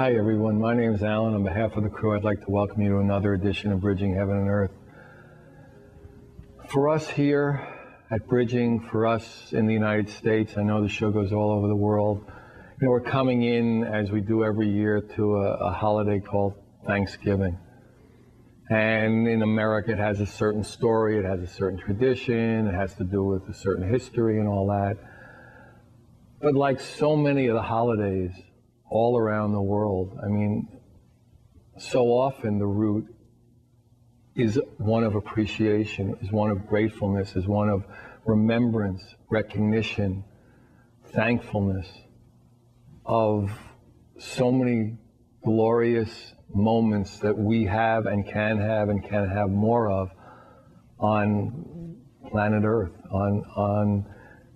Hi everyone, my name is Alan. On behalf of the crew, I'd like to welcome you to another edition of Bridging Heaven and Earth. For us here at Bridging, for us in the United States, I know the show goes all over the world. You know, we're coming in, as we do every year, to a holiday called Thanksgiving. And in America, it has a certain story, it has a certain tradition, it has to do with a certain history and all that. But like so many of the holidays all around the world, I mean, so often the root is one of appreciation, is one of gratefulness, is one of remembrance, recognition, thankfulness of so many glorious moments that we have and can have more of on planet Earth, on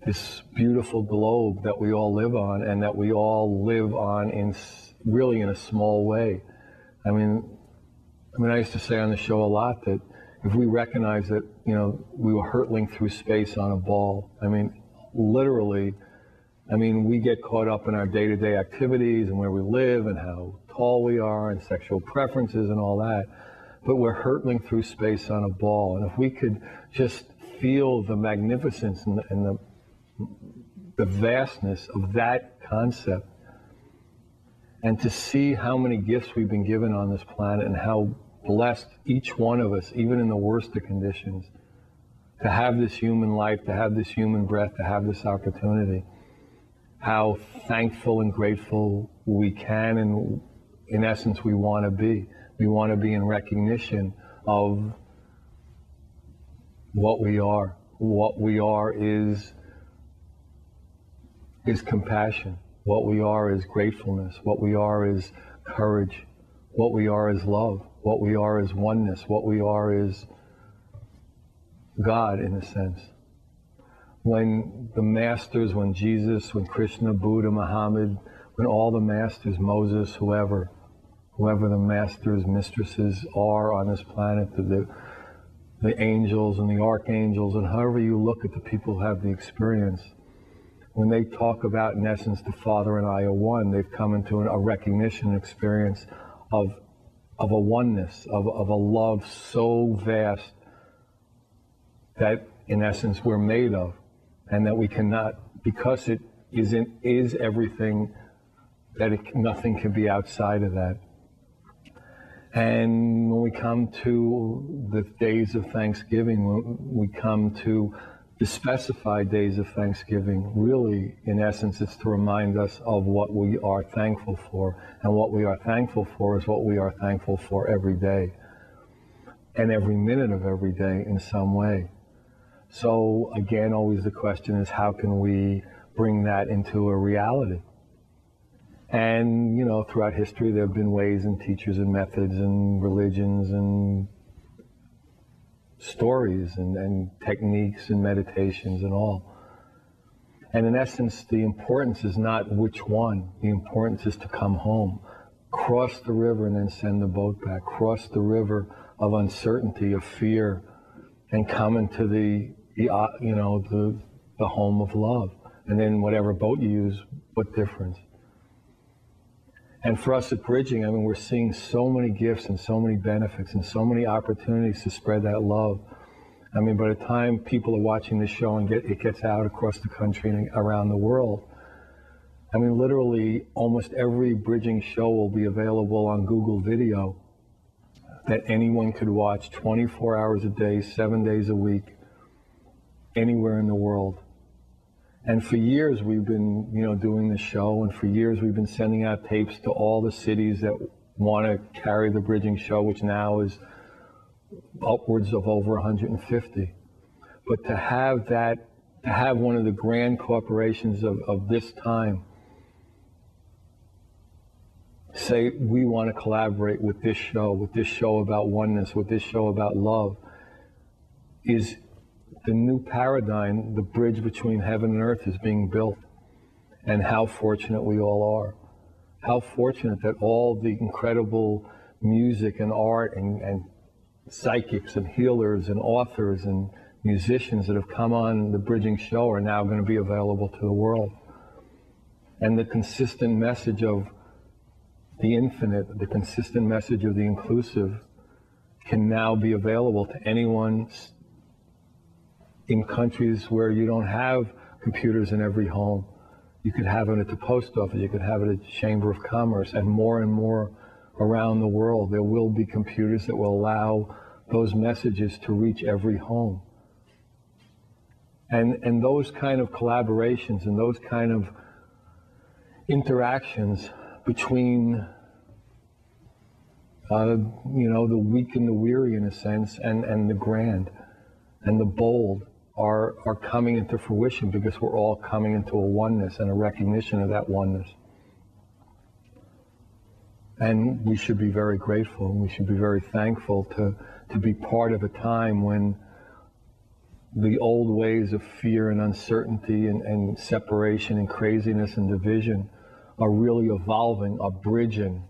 this beautiful globe that we all live on, and that we all live on in really in a small way. I mean, I used to say on the show a lot that if we recognize that, you know, we were hurtling through space on a ball, I mean, literally, I mean, we get caught up in our day-to-day activities and where we live and how tall we are and sexual preferences and all that, but we're hurtling through space on a ball. And if we could just feel the magnificence and the vastness of that concept, and to see how many gifts we've been given on this planet and how blessed each one of us, even in the worst of conditions, to have this human life, to have this human breath, to have this opportunity, how thankful and grateful we can, and in essence we want to be. We want to be in recognition of what we are. What we are is compassion. What we are is gratefulness. What we are is courage. What we are is love. What we are is oneness. What we are is God, in a sense. When the masters, when Jesus, when Krishna, Buddha, Muhammad, when all the masters, Moses, whoever the masters, mistresses are on this planet, the angels and the archangels, and however you look at the people who have the experience, when they talk about, in essence, the Father and I are one, they've come into a recognition experience of a oneness, of a love so vast that, in essence, we're made of, and that we cannot, because it is everything, that nothing can be outside of that. And when we come to the days of Thanksgiving, when we come to the specified days of Thanksgiving, really, in essence, it's to remind us of what we are thankful for. And what we are thankful for is what we are thankful for every day, and every minute of every day in some way. So again, always the question is, how can we bring that into a reality? And, you know, throughout history, there have been ways and teachers and methods and religions and stories and techniques and meditations and all. And in essence, the importance is not which one. The importance is to come home, cross the river and then send the boat back, cross the river of uncertainty, of fear, and come into the home of love. And then whatever boat you use, what difference? And for us at Bridging, I mean, we're seeing so many gifts and so many benefits and so many opportunities to spread that love. I mean, by the time people are watching this show and it gets out across the country and around the world, I mean, literally almost every Bridging show will be available on Google Video that anyone could watch 24 hours a day, 7 days a week, anywhere in the world. And for years we've been, you know, doing the show, and for years we've been sending out tapes to all the cities that want to carry the Bridging show, which now is upwards of over 150. But to have that, to have one of the grand corporations of this time say, we want to collaborate with this show about oneness, with this show about love, is the new paradigm. The bridge between heaven and earth is being built. And how fortunate we all are. How fortunate that all the incredible music and art and psychics and healers and authors and musicians that have come on the Bridging show are now going to be available to the world. And the consistent message of the infinite, the consistent message of the inclusive can now be available to anyone in countries where you don't have computers in every home. You could have it at the post office, you could have it at the Chamber of Commerce, and more around the world. There will be computers that will allow those messages to reach every home. And those kind of collaborations and those kind of interactions between the weak and the weary, in a sense, and the grand and the bold are coming into fruition because we're all coming into a oneness and a recognition of that oneness. And we should be very grateful, and we should be very thankful to be part of a time when the old ways of fear and uncertainty and separation and craziness and division are really evolving, are bridging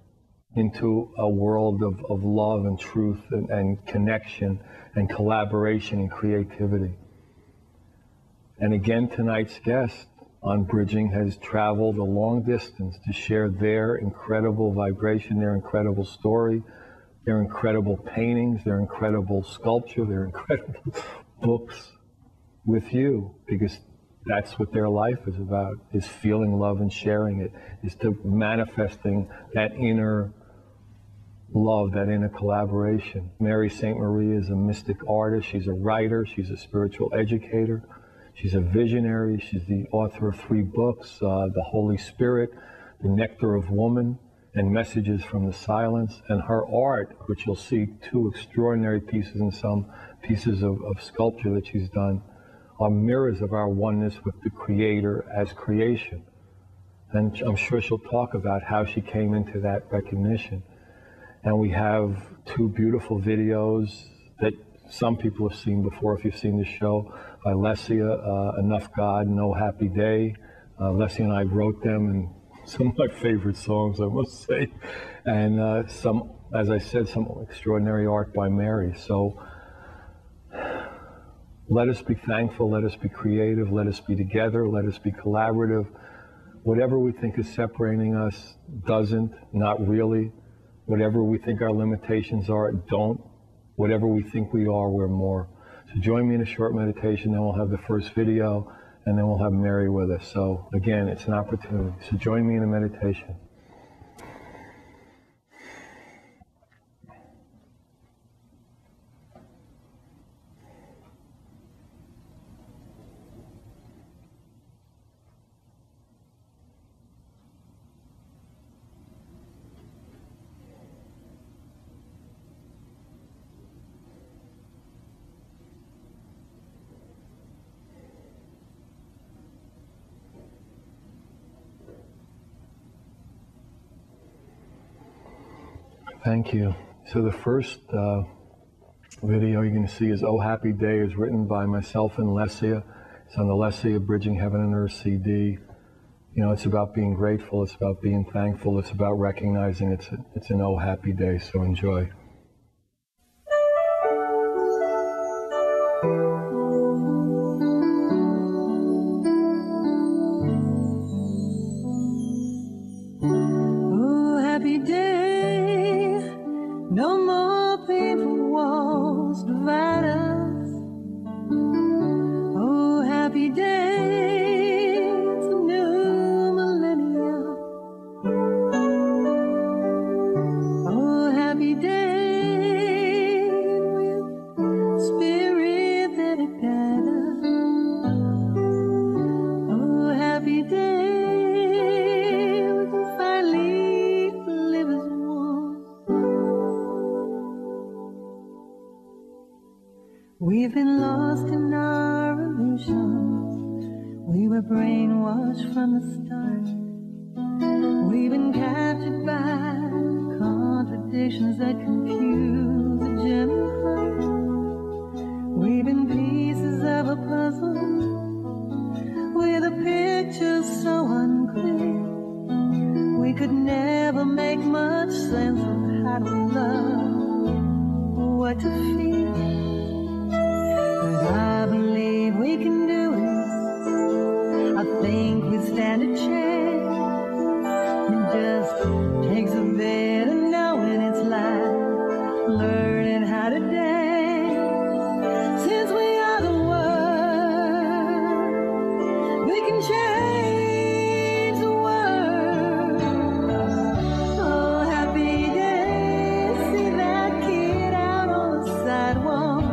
into a world of love and truth and connection and collaboration and creativity. And again, tonight's guest on Bridging has traveled a long distance to share their incredible vibration, their incredible story, their incredible paintings, their incredible sculpture, their incredible books with you, because that's what their life is about, is feeling love and sharing it, is to manifesting that inner love, that inner collaboration. Mary St. Marie is a mystic artist, she's a writer, she's a spiritual educator, she's a visionary, she's the author of 3 books, The Holy Spirit, The Nectar of Woman, and Messages from the Silence. And her art, which you'll see 2 extraordinary pieces and some pieces of sculpture that she's done, are mirrors of our oneness with the Creator as creation. And I'm sure she'll talk about how she came into that recognition. And we have 2 beautiful videos that some people have seen before, if you've seen the show, by Lesia, Enough God, No Happy Day. Lesia and I wrote them, and some of my favorite songs, I must say. And some, as I said, some extraordinary art by Mary. So let us be thankful, let us be creative, let us be together, let us be collaborative. Whatever we think is separating us doesn't, not really. Whatever we think our limitations are, don't. Whatever we think we are, we're more. So join me in a short meditation, then we'll have the first video, and then we'll have Mary with us. So again, it's an opportunity. So join me in a meditation. Thank you. So the first video you're going to see is Oh Happy Day. Is written by myself and Lesia. It's on the Lesia Bridging Heaven and Earth CD. You know, it's about being grateful. It's about being thankful. It's about recognizing it's an Oh Happy Day. So enjoy. Oh, happy day. No more painful walls divide us. Oh, happy day, it's a new millennium. Oh, happy day, with spirit that it guides us. Oh, happy day, we can finally live as one. We've been lost in our illusions. We were brainwashed from the start. We've been captured by contradictions that confuse the genuine heart. We've been pieces of a puzzle with a picture so unclear. We could never make much sense of how to love or what to feel. I believe we can do it. I think we stand a chance. And just takes a bit of knowing it's life, learning how to dance. Since we are the world, we can change the world. Oh, happy day, see that kid out on the sidewalk.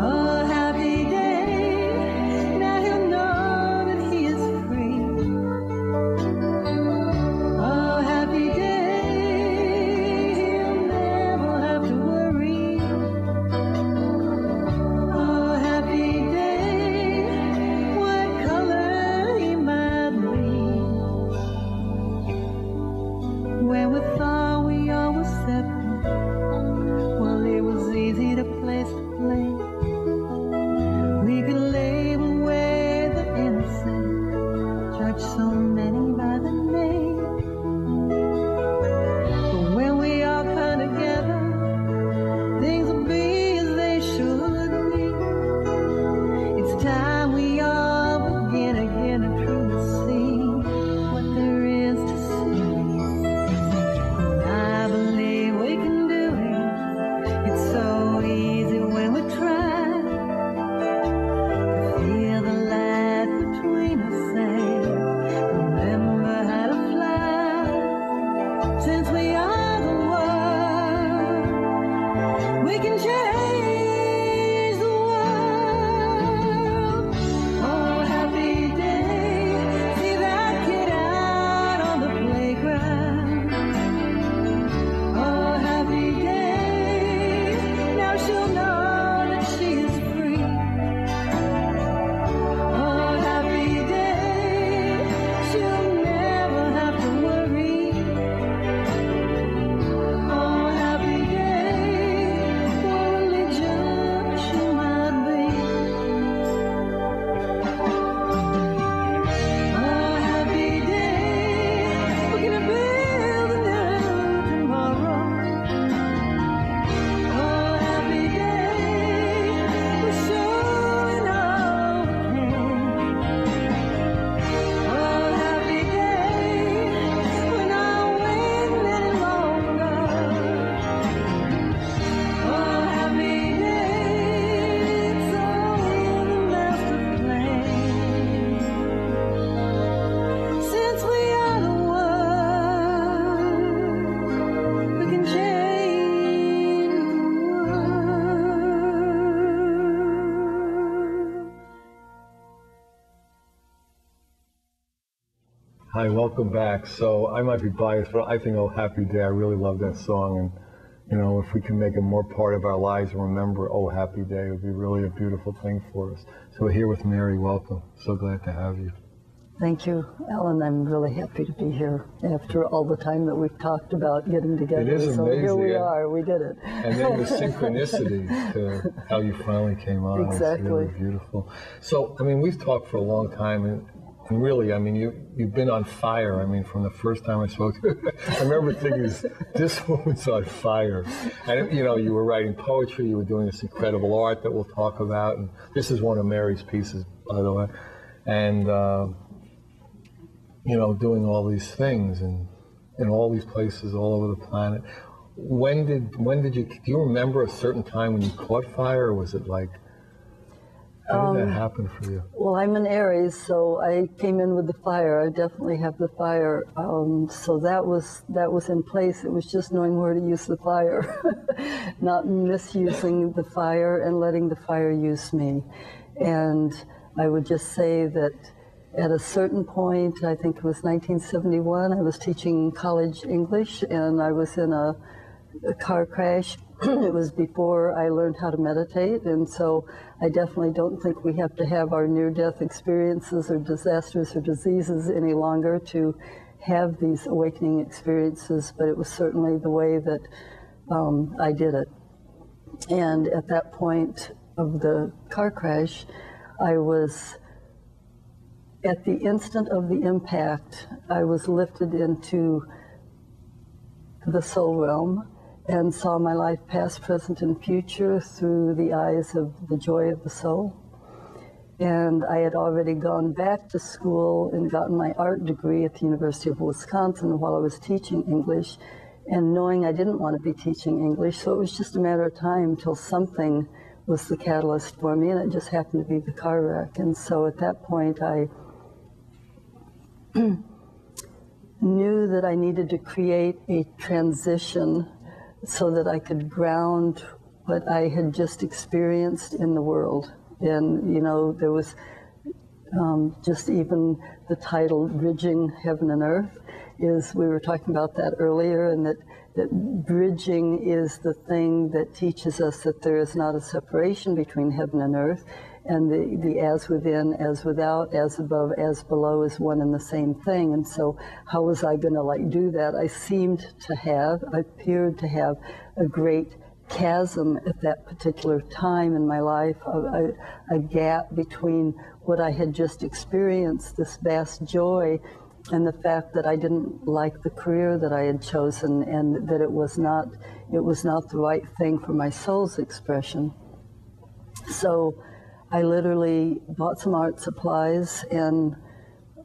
Oh, happy day, now he'll know that he is free. Oh, happy day, he'll never have to worry. Oh, happy day, what color he might be. When we thought we all were separate, well, it was easy to place to play. We could label away the innocent, judge so many by the name. But when we all come together, things will be as they should be. It's time we all begin again to truly see what there is to see. And I believe we can do it. It's so easy when we try. Feel the light between us and remember how to fly. Since we are the world, we can change the world. Oh, happy day, see that kid out on the playground. Oh, happy day, now she'll know that she is free. Oh, happy day, she'll never have to worry. Oh, happy day, what religion she might be. Oh, happy day, we're gonna build a new tomorrow. Oh, happy day, we're showing all we can. Oh, happy day, we're not waiting any longer. Oh, happy day, it's all the master plan. Since we are the world, we can change the world. Hi, welcome back. So I might be biased, but I think "Oh Happy Day," I really love that song. And, you know, if we can make it more part of our lives and remember "Oh Happy Day," it would be really a beautiful thing for us. So we're here with Mary. Welcome. So glad to have you. Thank you, Alan. I'm really happy to be here after all the time that we've talked about getting together. It is so here amazing, we yeah. are. We did it. And then the synchronicity to how you finally came on. Exactly. It's really beautiful. So, I mean, we've talked for a long time, and really, I mean, you've been on fire. I mean, from the first time I spoke to you, I remember thinking, this woman's on fire. And, you know, you were writing poetry, you were doing this incredible art that we'll talk about, and this is one of Mary's pieces, by the way. And, you know, doing all these things and in all these places all over the planet. When did you, do you remember a certain time when you caught fire, or was it like, how did that happen for you? Well, I'm an Aries, so I came in with the fire. I definitely have the fire. So that was in place. It was just knowing where to use the fire, not misusing the fire and letting the fire use me. And I would just say that at a certain point, I think it was 1971, I was teaching college English, and I was in a car crash. It was before I learned how to meditate, and so I definitely don't think we have to have our near-death experiences or disasters or diseases any longer to have these awakening experiences, but it was certainly the way that I did it. And at that point of the car crash, I was, at the instant of the impact, I was lifted into the soul realm and saw my life past, present, and future through the eyes of the joy of the soul. And I had already gone back to school and gotten my art degree at the University of Wisconsin while I was teaching English, and knowing I didn't want to be teaching English, so it was just a matter of time until something was the catalyst for me, and it just happened to be the car wreck. And so at that point, I knew that I needed to create a transition so that I could ground what I had just experienced in the world. And, you know, there was just even the title, Bridging Heaven and Earth, is, we were talking about that earlier, and that bridging is the thing that teaches us that there is not a separation between heaven and earth, and the as within, as without, as above, as below is one and the same thing. And so how was I going to like do that? I appeared to have a great chasm at that particular time in my life, a gap between what I had just experienced, this vast joy, and the fact that I didn't like the career that I had chosen, and that it was not the right thing for my soul's expression. So I literally bought some art supplies and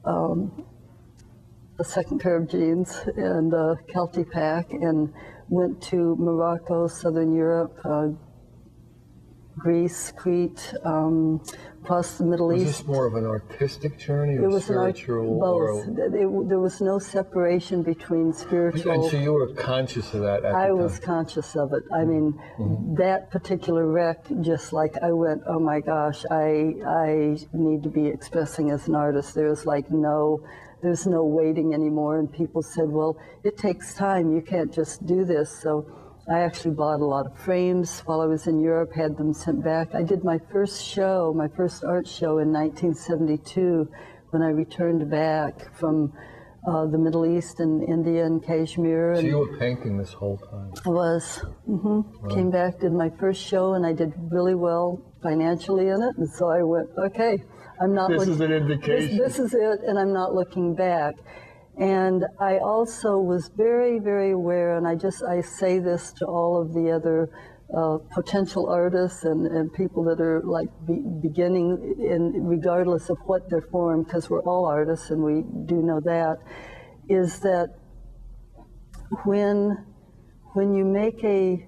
a second pair of jeans and a kelty pack, and went to Morocco, Southern Europe, Greece, Crete, across the Middle East. Was this more of an artistic journey or It was spiritual? both. There was no separation between spiritual. And so you were conscious of that at the time? I was conscious of it. I mean, that particular wreck, just like I went, oh my gosh, I need to be expressing as an artist. There's no waiting anymore. And people said, well, it takes time. You can't just do this. So I actually bought a lot of frames while I was in Europe, had them sent back. I did my first show, my first art show in 1972 when I returned back from the Middle East and India and Kashmir. So you were painting this whole time? I was. Wow. Came back, did my first show, and I did really well financially in it. And so I went, okay, I'm not This is an indication. This is it, and I'm not looking back. And I also was very, very aware, and I say this to all of the other potential artists and people that are like beginning, in regardless of what their form, because we're all artists and we do know that, is that when you make a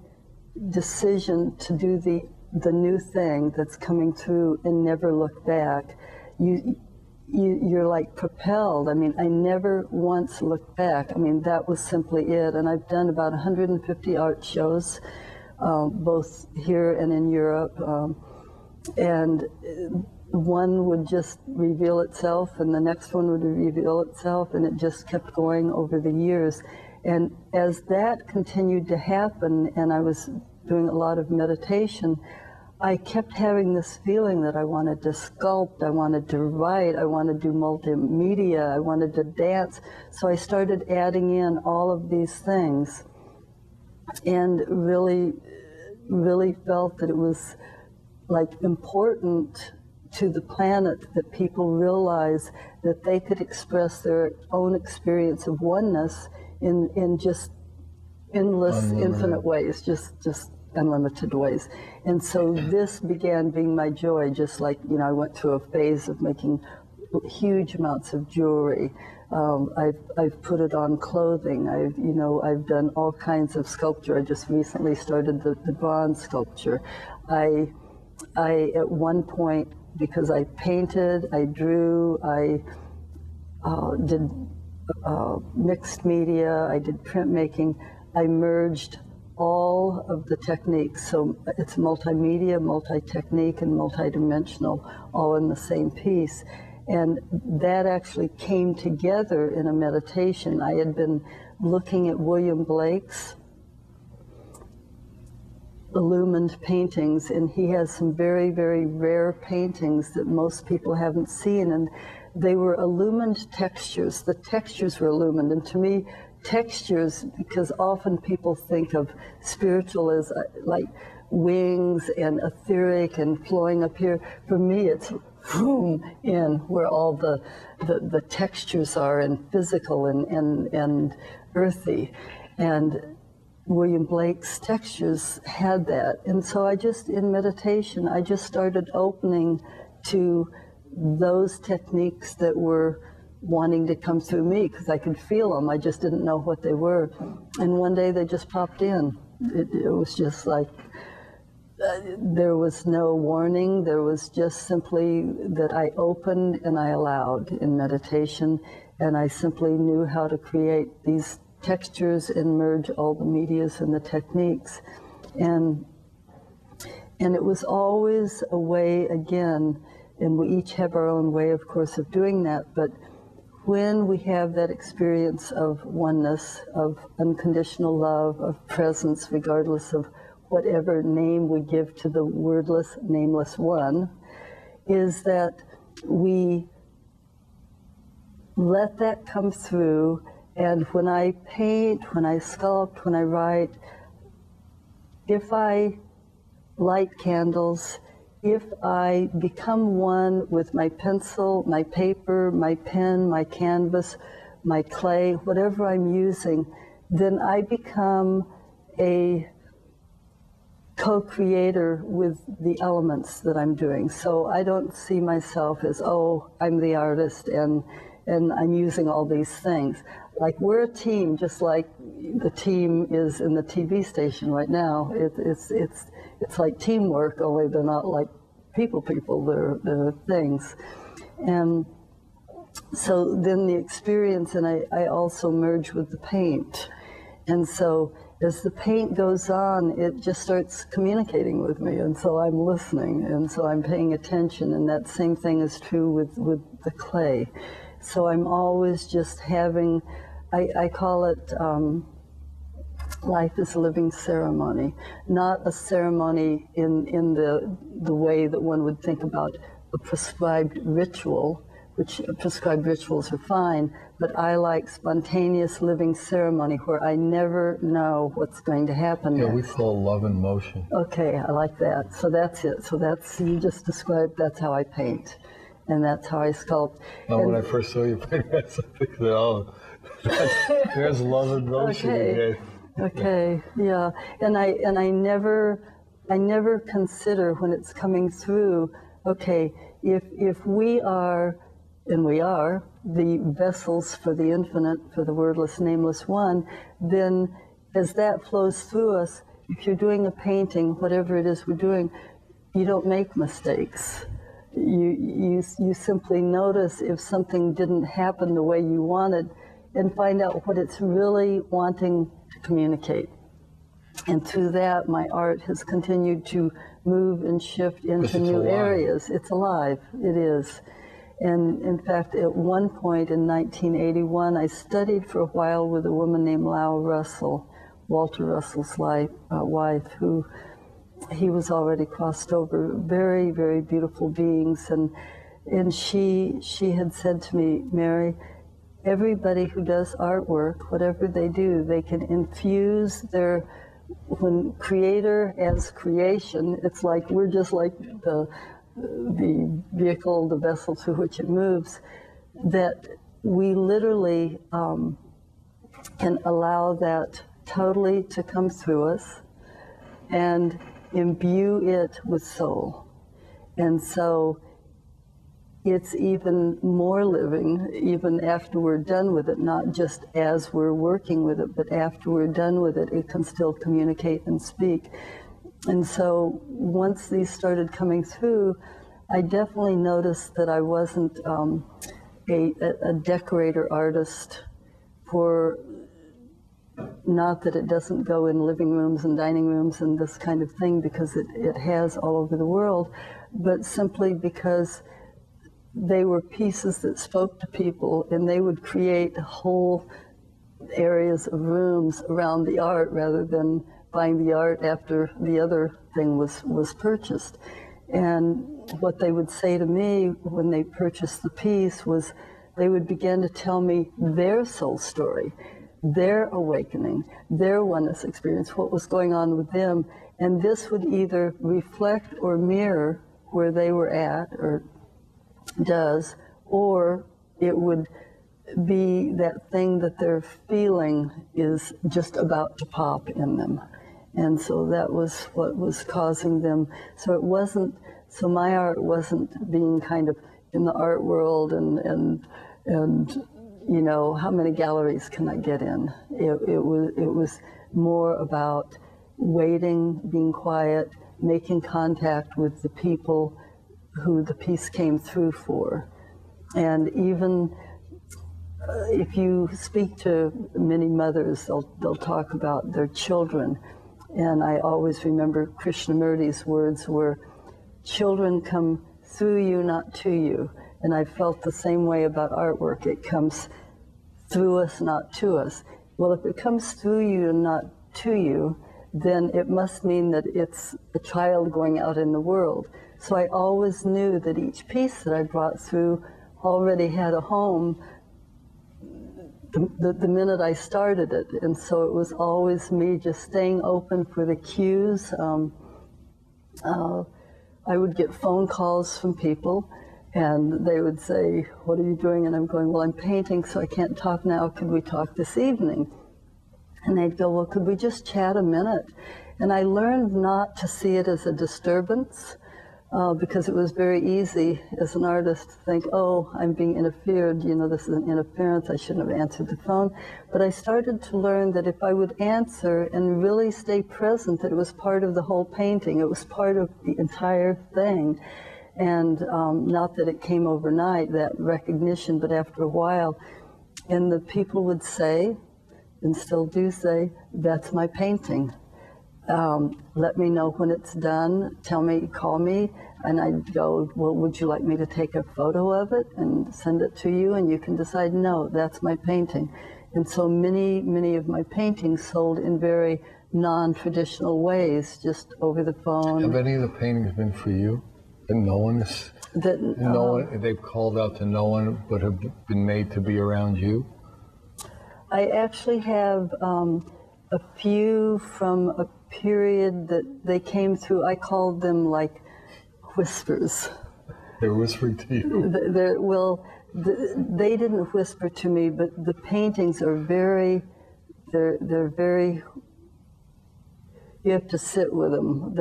decision to do the new thing that's coming through and never look back, you're like propelled. I mean, I never once looked back. I mean, that was simply it. And I've done about 150 art shows, both here and in Europe. And one would just reveal itself, and the next one would reveal itself, and it just kept going over the years. And as that continued to happen, and I was doing a lot of meditation, I kept having this feeling that I wanted to sculpt, I wanted to write, I wanted to do multimedia, I wanted to dance. So I started adding in all of these things, and really, really felt that it was like important to the planet that people realize that they could express their own experience of oneness in just endless, infinite ways, just unlimited ways. And so this began being my joy, just like, you know, I went through a phase of making huge amounts of jewelry. I've put it on clothing. I've done all kinds of sculpture. I just recently started the bronze sculpture. I at one point, because I painted, I drew, I did mixed media, I did printmaking, I merged all of the techniques. So it's multimedia, multi-technique, and multi-dimensional, all in the same piece. And that actually came together in a meditation. I had been looking at William Blake's illumined paintings, and he has some very, very rare paintings that most people haven't seen, and they were illumined textures. The textures were illumined, and to me, textures, because often people think of spiritual as like wings and etheric and flowing up here. For me, it's in where all the textures are, and physical and earthy. And William Blake's textures had that. And so I just, in meditation, I just started opening to those techniques that were wanting to come through me because I could feel them. I just didn't know what they were. And one day they just popped in. It was just like, there was no warning. There was just simply that I opened and I allowed in meditation, and I simply knew how to create these textures and merge all the medias and the techniques. And it was always a way, again, and we each have our own way, of course, of doing that, but when we have that experience of oneness, of unconditional love, of presence, regardless of whatever name we give to the wordless, nameless one, is that we let that come through. And when I paint, when I sculpt, when I write, if I light candles, if I become one with my pencil, my paper, my pen, my canvas, my clay, whatever I'm using, then I become a co-creator with the elements that I'm doing. So I don't see myself as, oh, I'm the artist and I'm using all these things. Like, we're a team, just like the team is in the TV station right now. It's like teamwork, only they're not like people, they're things. And so then the experience, and I also merge with the paint. And so as the paint goes on, it just starts communicating with me, and so I'm listening, and so I'm paying attention, and that same thing is true with the clay. So I'm always just having, I call it life is a living ceremony, not a ceremony in the way that one would think about a prescribed ritual, which prescribed rituals are fine, but I like spontaneous living ceremony where I never know what's going to happen Yeah, next. we call love in motion. Okay, I like that. So that's it. So that's, you just described, that's how I paint. And that's how I sculpt. Well, when I first saw you paint, I said, oh, there's love in motion again. Okay, yeah. And I never consider when it's coming through, okay, if we are, and we are, the vessels for the infinite, for the wordless, nameless one, then as that flows through us, if you're doing a painting, whatever it is we're doing, you don't make mistakes. You simply notice if something didn't happen the way you wanted and find out what it's really wanting to communicate. And through that, my art has continued to move and shift into new areas. It's alive, it is. And in fact, at one point in 1981, I studied for a while with a woman named Lau Russell, Walter Russell's wife, who he was already crossed over, very, very beautiful beings. And she had said to me, Mary, everybody who does artwork, whatever they do, they can infuse their, when creator as creation, it's like we're just like the vehicle, the vessel through which it moves, that we literally can allow that totally to come through us and imbue it with soul. And so it's even more living, even after we're done with it, not just as we're working with it, but after we're done with it, it can still communicate and speak. And so once these started coming through, I definitely noticed that I wasn't a decorator artist for, not that it doesn't go in living rooms and dining rooms and this kind of thing, because it has all over the world, but simply because they were pieces that spoke to people, and they would create whole areas of rooms around the art rather than buying the art after the other thing was purchased. And what they would say to me when they purchased the piece was they would begin to tell me their soul story, their awakening, their oneness experience, what was going on with them. And this would either reflect or mirror where they were at, or does, or it would be that thing that they're feeling is just about to pop in them. And so that was what was causing them. So it wasn't So my art wasn't being kind of in the art world and you know, how many galleries can I get in? It was more about waiting, being quiet, making contact with the people who the piece came through for. And even if you speak to many mothers, they'll talk about their children. And I always remember Krishnamurti's words were, children come through you, not to you. And I felt the same way about artwork. It comes through us, not to us. Well, if it comes through you and not to you, then it must mean that it's a child going out in the world. So I always knew that each piece that I brought through already had a home the minute I started it. And so it was always me just staying open for the cues. I would get phone calls from people, and they would say, what are you doing? And I'm going, well, I'm painting, so I can't talk now. Could we talk this evening? And they'd go, well, could we just chat a minute? And I learned not to see it as a disturbance, because it was very easy as an artist to think, oh, I'm being interfered, you know, this is an interference, I shouldn't have answered the phone. But I started to learn that if I would answer and really stay present, that it was part of the whole painting, it was part of the entire thing. And not that it came overnight, that recognition, but after a while. And the people would say, and still do say, that's my painting. Let me know when it's done, tell me, call me, and I'd go, well, would you like me to take a photo of it and send it to you? And you can decide, no, that's my painting. And so many of my paintings sold in very non-traditional ways, just over the phone. Have any of the paintings been for you? And no one is, no one, they've called out to no one, but have been made to be around you? I actually have a few from a period that they came through. I called them like whispers. They're whispering to you? They didn't whisper to me, but the paintings are very, they're very, you have to sit with them.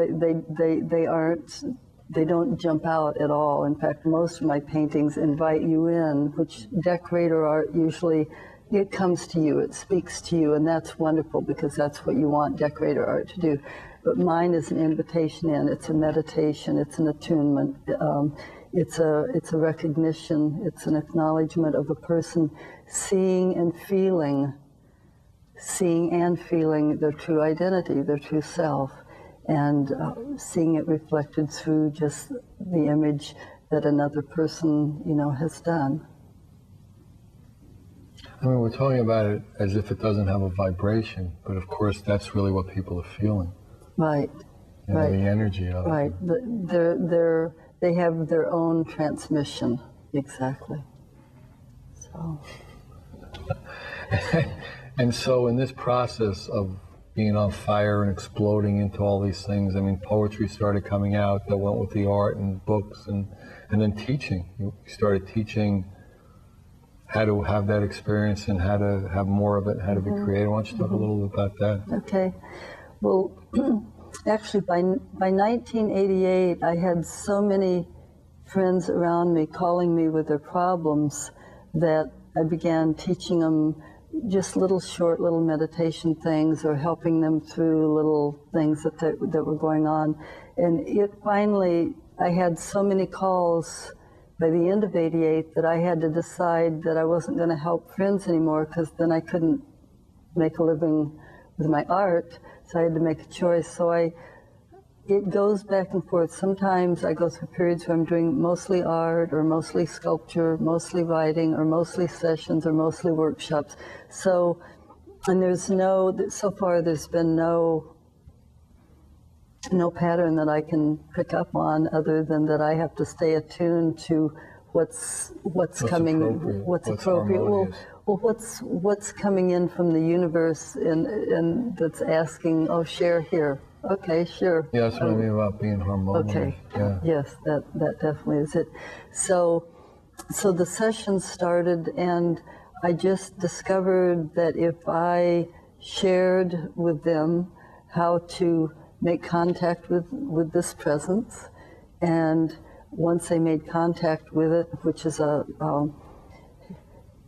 They don't jump out at all. In fact, most of my paintings invite you in, which decorator art usually, it comes to you, it speaks to you, and that's wonderful because that's what you want decorator art to do. But mine is an invitation in, it's a meditation, it's an attunement, it's a recognition, it's an acknowledgement of a person seeing and feeling their true identity, their true self, and seeing it reflected through just the image that another person, you know, has done. I mean, we're talking about it as if it doesn't have a vibration, but of course that's really what people are feeling. Right. You know, right. the energy of right. it. They have their own transmission. Exactly. So. And so in this process of being on fire and exploding into all these things, I mean, poetry started coming out that went with the art and books, and then teaching. You started teaching how to have that experience and how to have more of it, how to be creative. Why don't you talk a little bit about that? Okay. Well, actually, by 1988, I had so many friends around me calling me with their problems that I began teaching them just short little meditation things, or helping them through little things that were going on. And it finally, I had so many calls by the end of '88 that I had to decide that I wasn't going to help friends anymore, because then I couldn't make a living with my art, so I had to make a choice. So it goes back and forth. Sometimes I go through periods where I'm doing mostly art, or mostly sculpture, mostly writing, or mostly sessions, or mostly workshops. So, and so far there's been no pattern that I can pick up on, other than that I have to stay attuned to what's coming, what's appropriate. Well, what's coming in from the universe, and that's asking, oh, share here. Okay, sure. Yeah, that's what I mean about being harmonious. Okay. Yeah. Yes, that definitely is it. So the session started, and I just discovered that if I shared with them how to make contact with this presence, And once they made contact with it, which is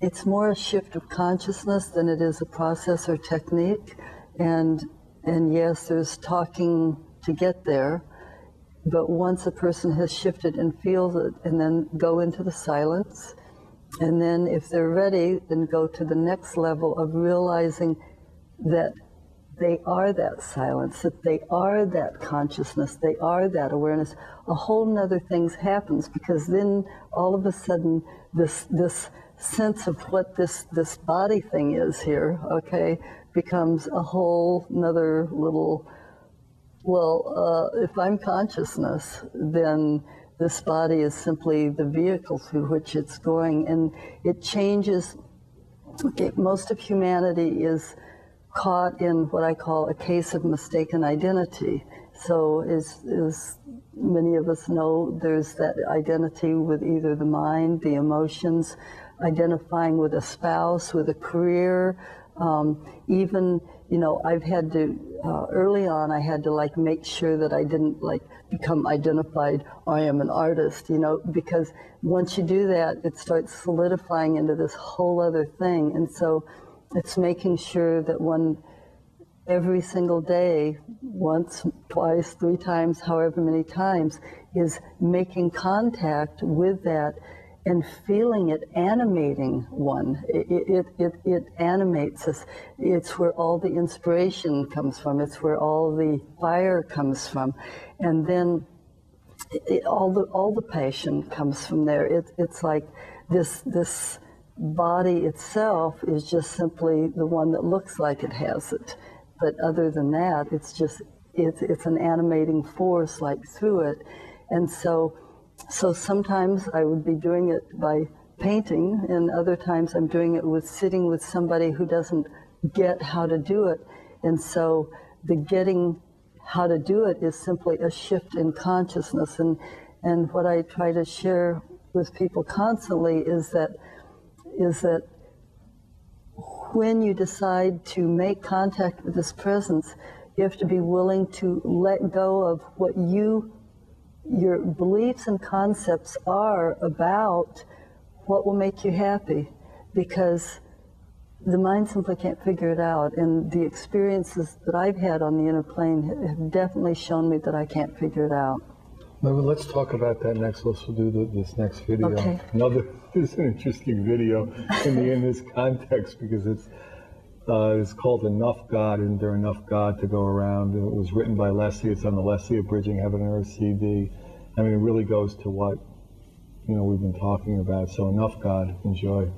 it's more a shift of consciousness than it is a process or technique. And yes, there's talking to get there, but once a person has shifted and feels it, and then go into the silence, and then if they're ready, then go to the next level of realizing that they are that silence, that they are that consciousness, they are that awareness. A whole nother thing happens, because then all of a sudden this sense of what this body thing is here, okay, becomes a whole nother little, well, if I'm consciousness, then this body is simply the vehicle through which it's going, and it changes. Okay, most of humanity is caught in what I call a case of mistaken identity. So as many of us know, there's that identity with either the mind, the emotions, identifying with a spouse, with a career, even, you know, I've had to, early on, I had to like make sure that I didn't like become identified, I am an artist, you know, because once you do that, it starts solidifying into this whole other thing. And so it's making sure that one, every single day, once, twice, 3 times, however many times, is making contact with that and feeling it animating one. It animates us. It's where all the inspiration comes from. It's where all the fire comes from. And then all the passion comes from there. It's like this body itself is just simply the one that looks like it has it. But other than that, it's just, it's an animating force like through it. And so sometimes I would be doing it by painting, and other times I'm doing it with sitting with somebody who doesn't get how to do it. And so the getting how to do it is simply a shift in consciousness. And what I try to share with people constantly is that when you decide to make contact with this presence, you have to be willing to let go of what your beliefs and concepts are about what will make you happy, because the mind simply can't figure it out. And the experiences that I've had on the inner plane have definitely shown me that I can't figure it out. Well, let's talk about that next. Let's do this next video. Okay. This is an interesting video in this context, because it's called Enough God. Isn't there enough God to go around? It was written by Leslie. It's on the Leslie of Bridging Heaven and Earth CD. I mean, it really goes to what, you know, we've been talking about. So enough God. Enjoy.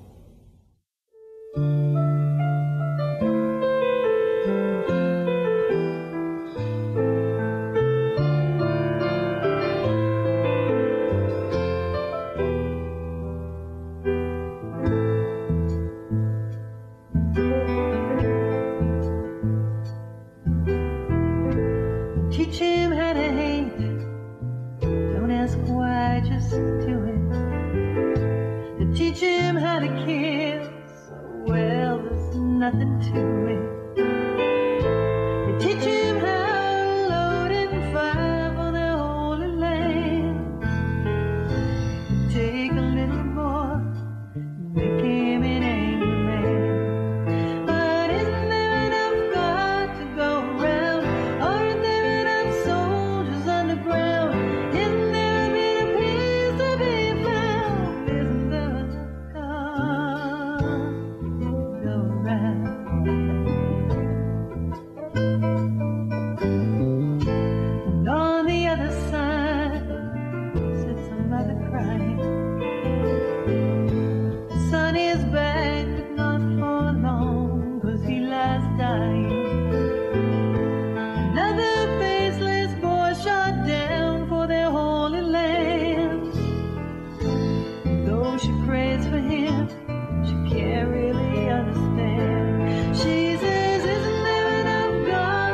Teach him how to hate. Don't ask why, just do it. Teach him how to kiss. Well, there's nothing to it. Teach him how to load and fire for the Holy Land. Take a little more, make him an angry man. But isn't there enough God to go around? Aren't there enough soldiers underground? Isn't there a bit of peace to be found? Isn't there enough God to go around? And on the other side sits a mother crying. Son is back, but not for long, 'cause he lies dying. Another faceless boy shot down for their holy land. Though she prays for him, she can't really understand. She says, isn't there enough God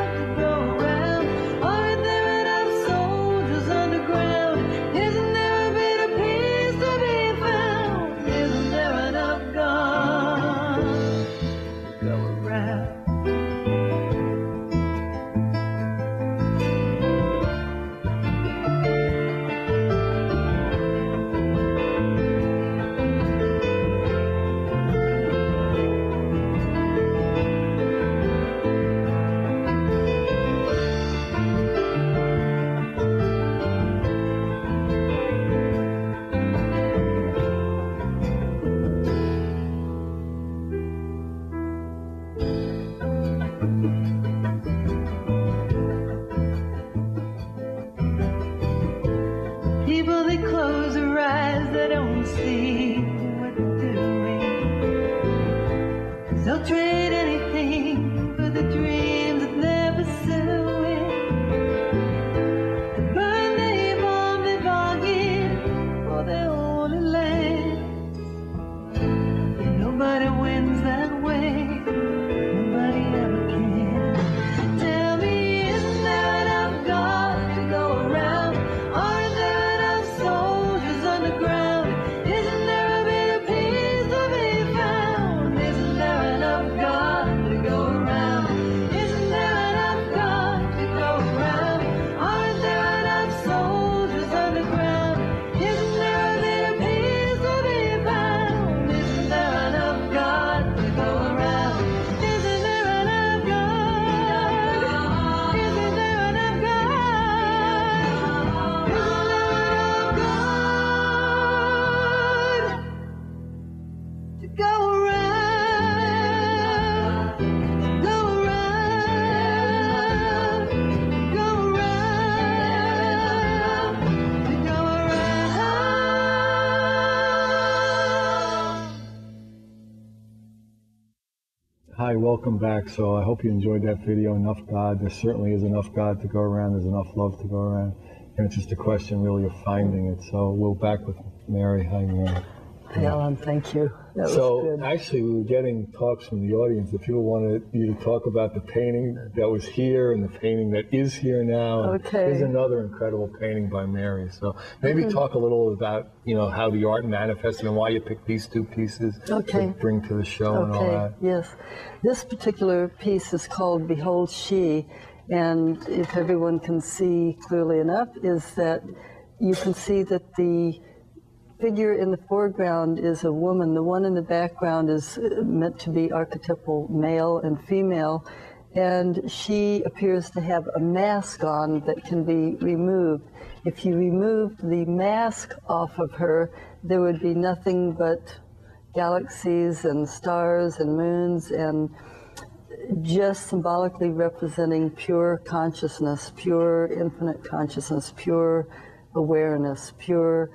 welcome back. So I hope you enjoyed that video. Enough God. There certainly is enough God to go around. There's enough love to go around. And it's just a question really of finding it. So we're back with Mary. Hi, Mary. Hey, Alan, thank you. That was good. Actually, we were getting talks from the audience that people wanted you to talk about the painting that was here and the painting that is here now. Okay. There's another incredible painting by Mary. So maybe talk a little about, how the art manifested and why you picked these two pieces to bring to the show and all that. Yes. This particular piece is called Behold She, and if everyone can see clearly enough, is that you can see that the figure in the foreground is a woman. The one in the background is meant to be archetypal male and female, and she appears to have a mask on that can be removed. If you removed the mask off of her, there would be nothing but galaxies and stars and moons, and just symbolically representing pure consciousness, pure infinite consciousness, pure awareness, pure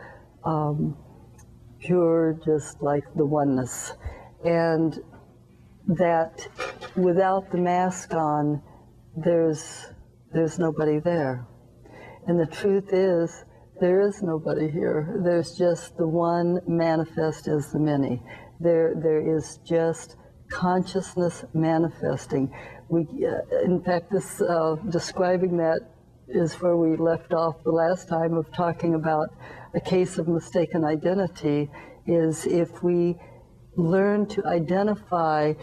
just like the oneness. And that without the mask on, there's nobody there. And the truth is, there is nobody here. There's just the one manifest as the many. There is just consciousness manifesting. In fact, this describing that is where we left off the last time of talking about a case of mistaken identity, is if we learn to identify,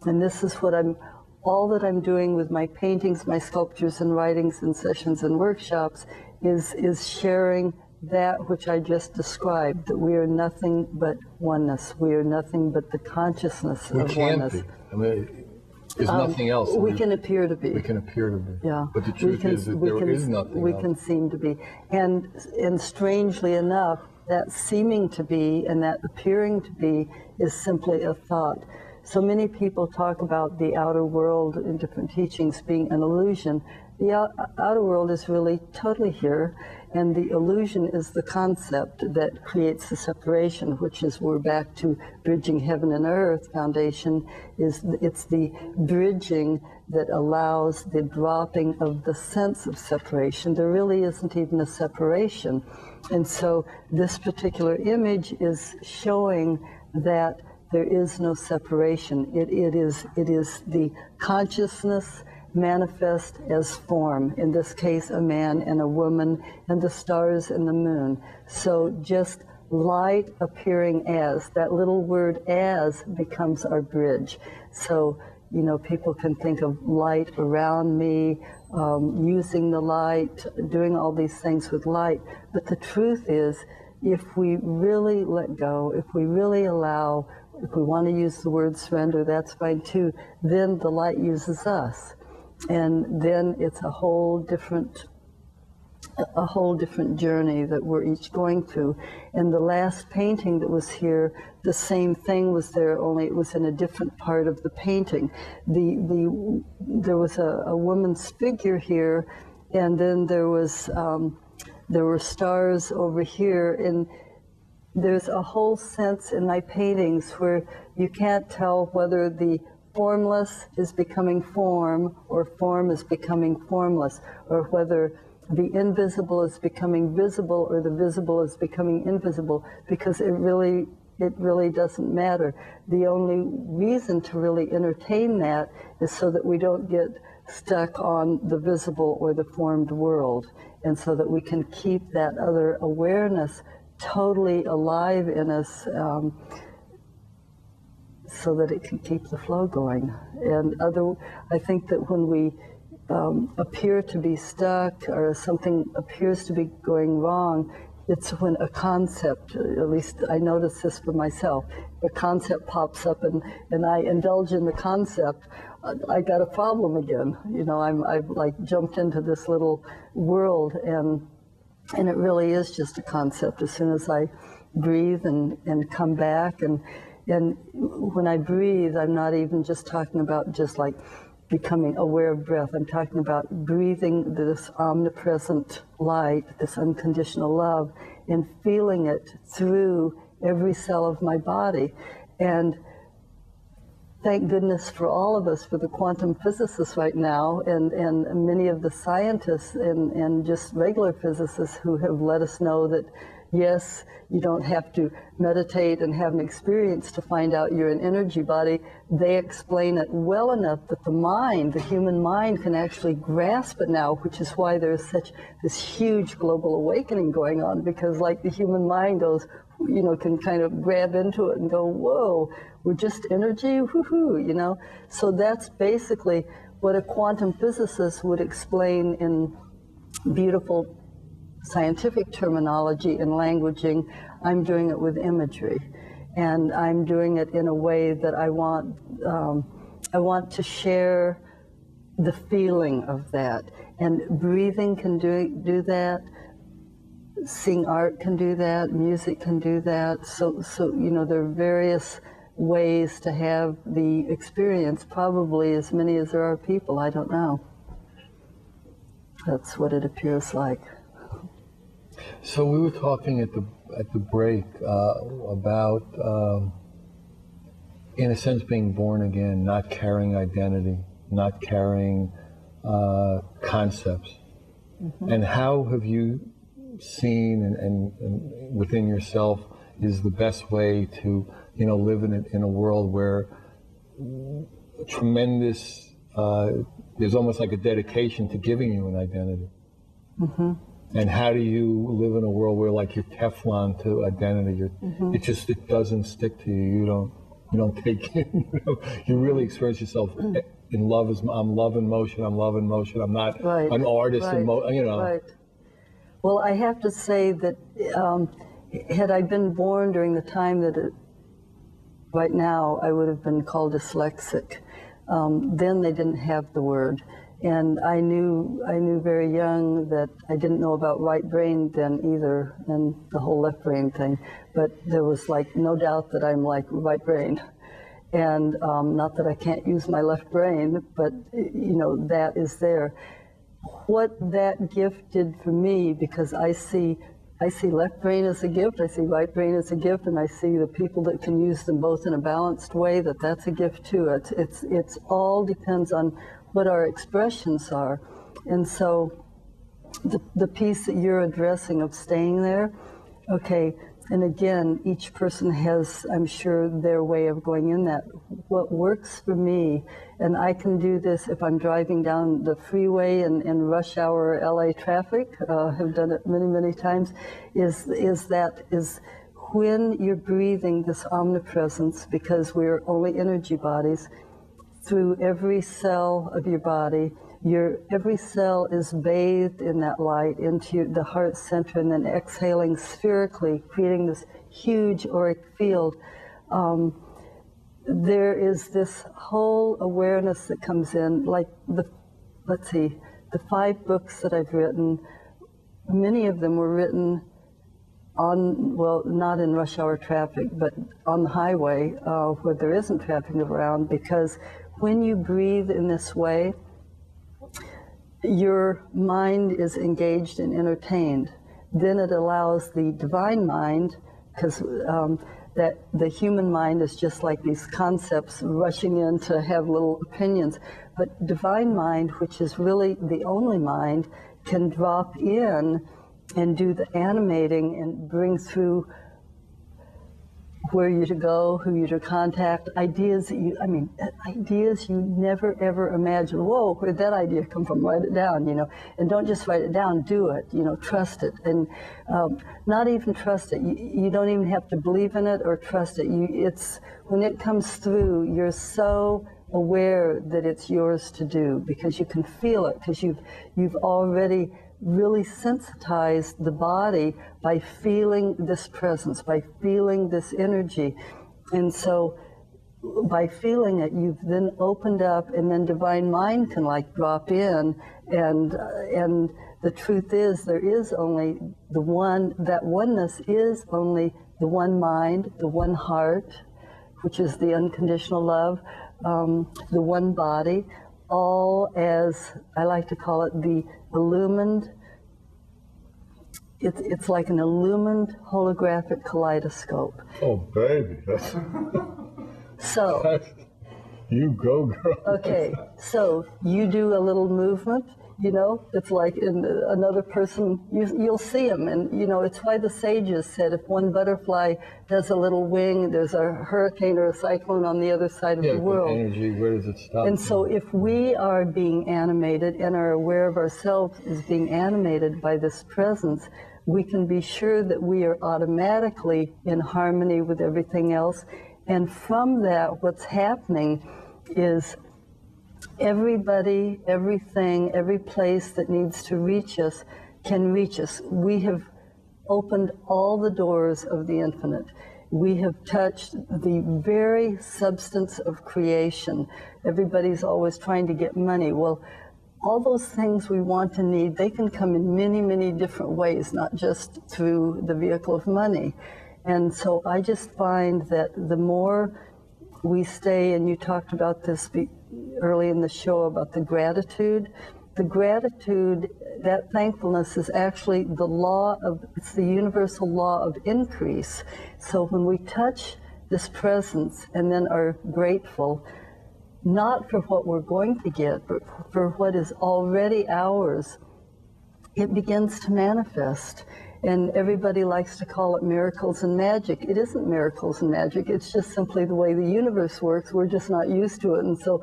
and this is what all that I'm doing with my paintings, my sculptures and writings and sessions and workshops, is sharing that which I just described, that we are nothing but oneness. We are nothing but the consciousness of oneness. We can't be. I mean, there's nothing else. We can appear to be. We can appear to be. Yeah. But the truth is that there is nothing we else. can seem to be. And strangely enough, that seeming to be and that appearing to be is simply a thought. So many people talk about the outer world in different teachings being an illusion. The outer world is really totally here, and the illusion is the concept that creates the separation, which is, we're back to bridging heaven and earth foundation. It's the bridging that allows the dropping of the sense of separation. There really isn't even a separation. And so this particular image is showing that there is no separation. It is the consciousness manifest as form, in this case a man and a woman and the stars and the moon. So just light appearing as, that little word as becomes our bridge. So, people can think of light around me, using the light, doing all these things with light. But the truth is, if we really let go, if we really allow, if we want to use the word surrender, that's fine too, then the light uses us. And then it's a whole different journey that we're each going through. And the last painting that was here, the same thing was there, only it was in a different part of the painting. There was a woman's figure here, and then there were stars over here, and there's a whole sense in my paintings where you can't tell whether the formless is becoming form, or form is becoming formless, or whether the invisible is becoming visible, or the visible is becoming invisible, because it really doesn't matter. The only reason to really entertain that is so that we don't get stuck on the visible or the formed world, and so that we can keep that other awareness totally alive in us, so that it can keep the flow going. And I think that when we appear to be stuck, or something appears to be going wrong, it's when a concept, at least I notice this for myself, a concept pops up and I indulge in the concept, I got a problem again. I've like jumped into this little world, and it really is just a concept. As soon as I breathe and come back, and when I breathe, I'm not even just talking about just like becoming aware of breath. I'm talking about breathing this omnipresent light, this unconditional love, and feeling it through every cell of my body. And thank goodness for all of us, for the quantum physicists right now, and many of the scientists and just regular physicists who have let us know that, yes, you don't have to meditate and have an experience to find out you're an energy body. They explain it well enough that the mind, the human mind, can actually grasp it now, which is why there's such this huge global awakening going on, because like the human mind goes, you know, can kind of grab into it and go, whoa, we're just energy, woohoo, you know? So that's basically what a quantum physicist would explain in beautiful scientific terminology and languaging. I'm doing it with imagery, and I'm doing it in a way that I want to share the feeling of that. And breathing can do that. Seeing art can do that. Music can do that. So you know, there are various ways to have the experience. Probably as many as there are people. I don't know. That's what it appears like. So we were talking at the break about, in a sense, being born again, not carrying identity, not carrying concepts. Mm-hmm. And how have you seen and within yourself is the best way to, you know, live in a world where tremendous, there's almost like a dedication to giving you an identity. Mm-hmm. And how do you live in a world where, like, you're Teflon to identity? Mm-hmm. It doesn't stick to you. You don't take it. You really experience yourself in love. I'm love in motion. I'm love in motion. I'm not an artist in motion. You know. Right. Well, I have to say that had I been born during the time that right now, I would have been called dyslexic. Then they didn't have the word. And I knew very young that I didn't know about right brain then either, and the whole left brain thing. But there was like no doubt that I'm like right brain, and not that I can't use my left brain, but you know, that is there. What that gift did for me, because I see left brain as a gift, I see right brain as a gift, and I see the people that can use them both in a balanced way, that's a gift too. It's all depends on what our expressions are. And so the piece that you're addressing of staying there, okay, and again, each person has, I'm sure, their way of going in that. What works for me, and I can do this if I'm driving down the freeway in rush hour LA traffic, have done it many, many times, is when you're breathing this omnipresence, because we're only energy bodies, through every cell of your body, every cell is bathed in that light into the heart center, and then exhaling spherically, creating this huge auric field. There is this whole awareness that comes in, like the 5 books that I've written, many of them were written on, well, not in rush hour traffic, but on the highway where there isn't traffic around, because when you breathe in this way, your mind is engaged and entertained. Then it allows the divine mind, because that the human mind is just like these concepts rushing in to have little opinions. But divine mind, which is really the only mind, can drop in and do the animating and bring through where you're to go, who you're to contact, ideas you never ever imagined. Whoa, where'd that idea come from? Write it down, you know, and don't just write it down, do it, you know, trust it, and not even trust it. You don't even have to believe in it or trust it. It's when it comes through, you're so aware that it's yours to do, because you can feel it, because you've already really sensitized the body by feeling this presence, by feeling this energy. And so by feeling it, you've then opened up, and then divine mind can like drop in, and the truth is there is only the one, that oneness is only the one mind, the one heart, which is the unconditional love, the one body, all as I like to call it, the illumined, it's like an illumined holographic kaleidoscope. Oh, baby. So, You go, girl. Okay, so you do a little movement, you know, it's like in another person, you'll see them. And, you know, it's why the sages said if one butterfly does a little wing, there's a hurricane or a cyclone on the other side of the world. Energy, where does it stop? And so if we are being animated and are aware of ourselves as being animated by this presence, we can be sure that we are automatically in harmony with everything else. And from that, what's happening is everybody, everything, every place that needs to reach us can reach us. We have opened all the doors of the infinite. We have touched the very substance of creation. Everybody's always trying to get money. Well, all those things we want and need, they can come in many, many different ways, not just through the vehicle of money. And so I just find that the more we stay, and you talked about this early in the show about the gratitude, that thankfulness is actually it's the universal law of increase. So when we touch this presence and then are grateful, not for what we're going to get, but for what is already ours, it begins to manifest. And everybody likes to call it miracles and magic. It isn't miracles and magic. It's just simply the way the universe works. We're just not used to it. And so,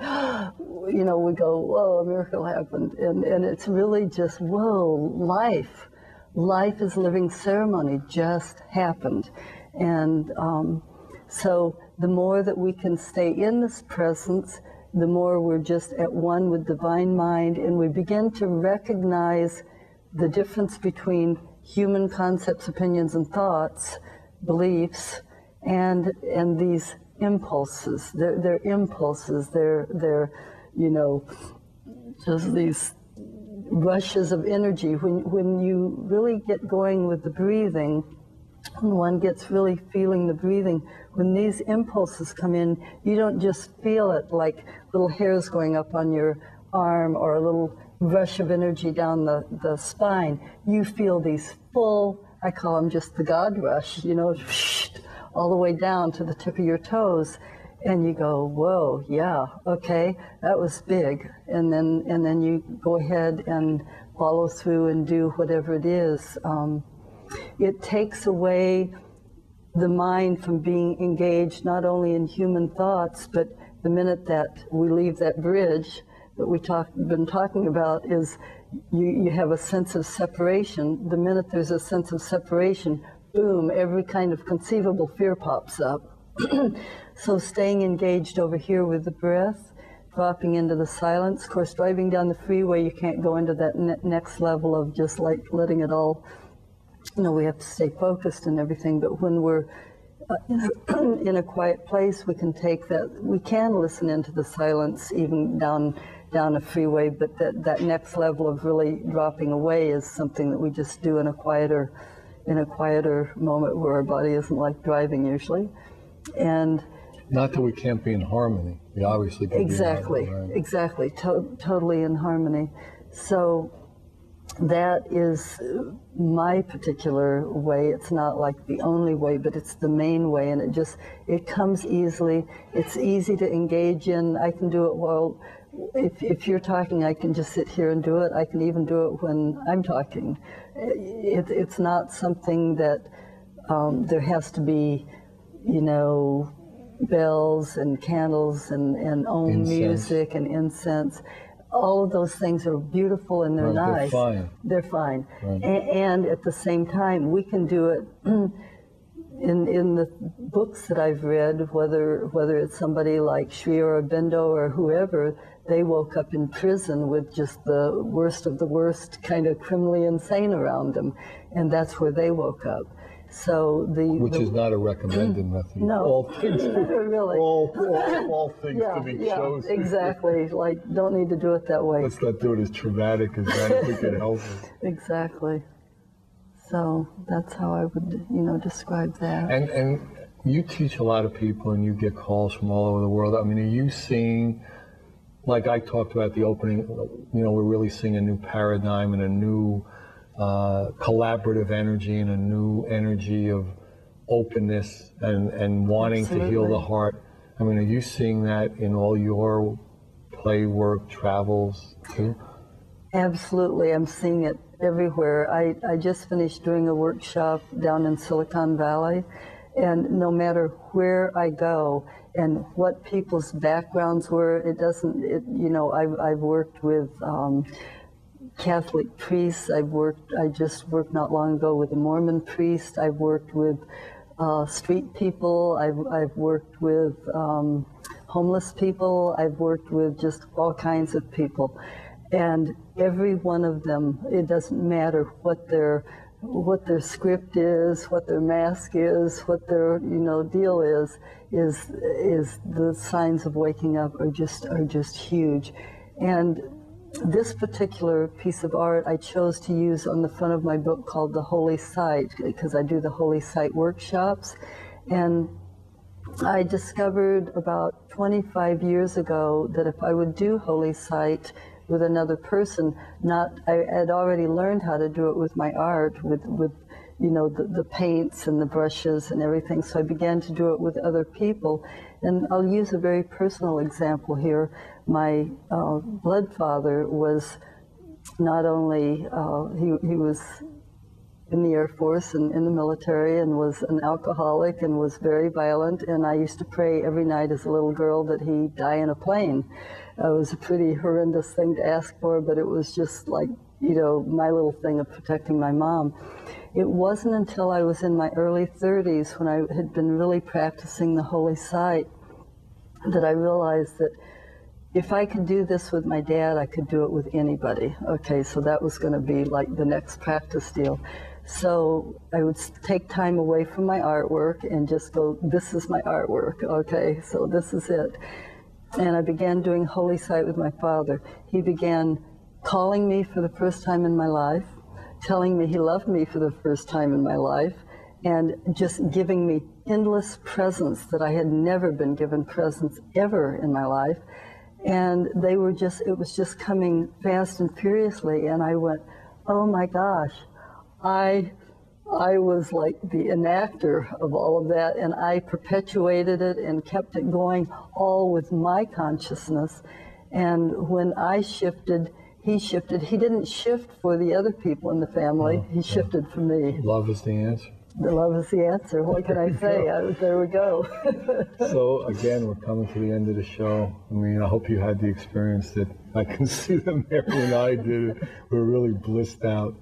you know, we go, whoa, a miracle happened. And it's really just, whoa, life. Life is living ceremony, just happened. And so the more that we can stay in this presence, the more we're just at one with divine mind, and we begin to recognize the difference between human concepts, opinions, and thoughts, beliefs, and these impulses. They're impulses. They're you know, just these rushes of energy. When you really get going with the breathing, when one gets really feeling the breathing, when these impulses come in, you don't just feel it like little hairs going up on your arm or a little rush of energy down the spine. You feel these full, I call them just the God rush, you know, all the way down to the tip of your toes. And you go, whoa, yeah, okay, that was big. And then you go ahead and follow through and do whatever it is. It takes away the mind from being engaged not only in human thoughts, but the minute that we leave that bridge that we've been talking about is you have a sense of separation. The minute there's a sense of separation, boom, every kind of conceivable fear pops up. So staying engaged over here with the breath, dropping into the silence. Of course, driving down the freeway, you can't go into that next level of just like letting it all, you know, we have to stay focused and everything. But when we're in a quiet place, we can take that, we can listen into the silence even down a freeway, but that next level of really dropping away is something that we just do in a quieter moment where our body isn't like driving usually. And not that we can't be in harmony. We obviously can exactly, be in harmony, right? Exactly, totally in harmony. So that is my particular way. It's not like the only way, but it's the main way, and it comes easily. It's easy to engage in. I can do it while, if you're talking, I can just sit here and do it. I can even do it when I'm talking. It's not something that there has to be, you know, bells and candles and Om music and incense. All of those things are beautiful and they're nice. They're fine. They're fine. Right. And at the same time, we can do it in the books that I've read, whether it's somebody like Sri Aurobindo or whoever, they woke up in prison with just the worst of the worst, kind of criminally insane around them, and that's where they woke up. So which is not a recommended method. No, all things really. all things to be chosen. Exactly. Like, don't need to do it that way. Let's not do it as traumatic as that if we can help it. Exactly. So that's how I would, you know, describe that. And you teach a lot of people, and you get calls from all over the world. I mean, are you seeing, like I talked about the opening, you know, we're really seeing a new paradigm and a new collaborative energy and a new energy of openness and wanting Absolutely. to heal the heart. I mean, are you seeing that in all your play work, travels too? Absolutely, I'm seeing it everywhere. I just finished doing a workshop down in Silicon Valley, and no matter where I go and what people's backgrounds were, I've worked with Catholic priests. I just worked not long ago with a Mormon priest. I've worked with street people. I've worked with homeless people. I've worked with just all kinds of people. And every one of them, it doesn't matter what their script is, what their mask is, what their deal is the signs of waking up are just huge. And this particular piece of art I chose to use on the front of my book called The Holy Site, because I do the Holy Site workshops. And I discovered about 25 years ago that if I would do Holy Site with another person, I had already learned how to do it with my art, with the paints and the brushes and everything, so I began to do it with other people. And I'll use a very personal example here. My blood father was not only, he was in the Air Force and in the military, and was an alcoholic and was very violent, and I used to pray every night as a little girl that he die in a plane. It was a pretty horrendous thing to ask for, but it was just like, my little thing of protecting my mom. It wasn't until I was in my early 30s, when I had been really practicing the Holy Site, that I realized that if I could do this with my dad, I could do it with anybody. Okay, so that was going to be like the next practice deal. So I would take time away from my artwork and just go, this is my artwork, okay, so this is it. And I began doing Holy Site with my father. He began calling me for the first time in my life, telling me he loved me for the first time in my life, and just giving me endless presents that I had never been given presents ever in my life. And it was just coming fast and furiously, and I went, oh my gosh, I was like the enactor of all of that, and I perpetuated it and kept it going, all with my consciousness. And when I shifted, he shifted. He didn't shift for the other people in the family. He shifted for me. Love is the answer. The love is the answer. What can I say? There we go. So again, we're coming to the end of the show. I mean, I hope you had the experience that I can see that Mary and I did. We're really blissed out.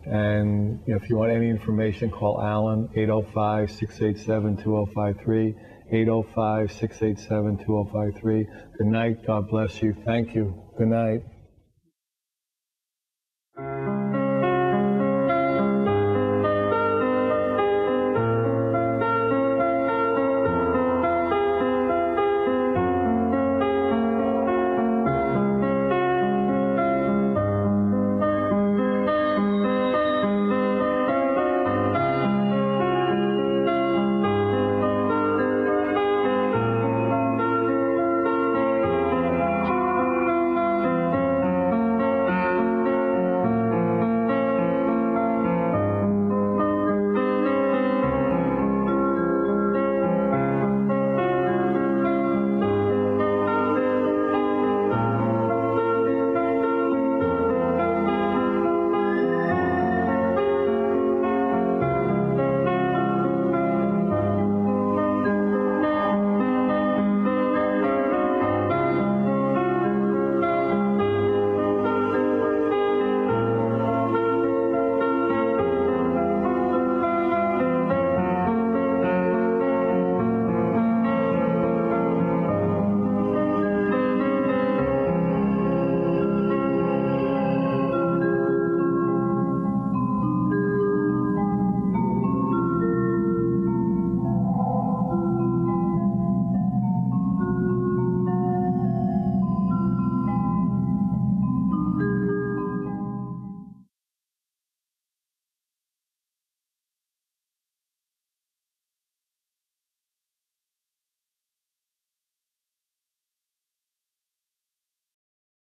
And if you want any information, call Alan, 805-687-2053, 805-687-2053. Good night. God bless you. Thank you. Good night.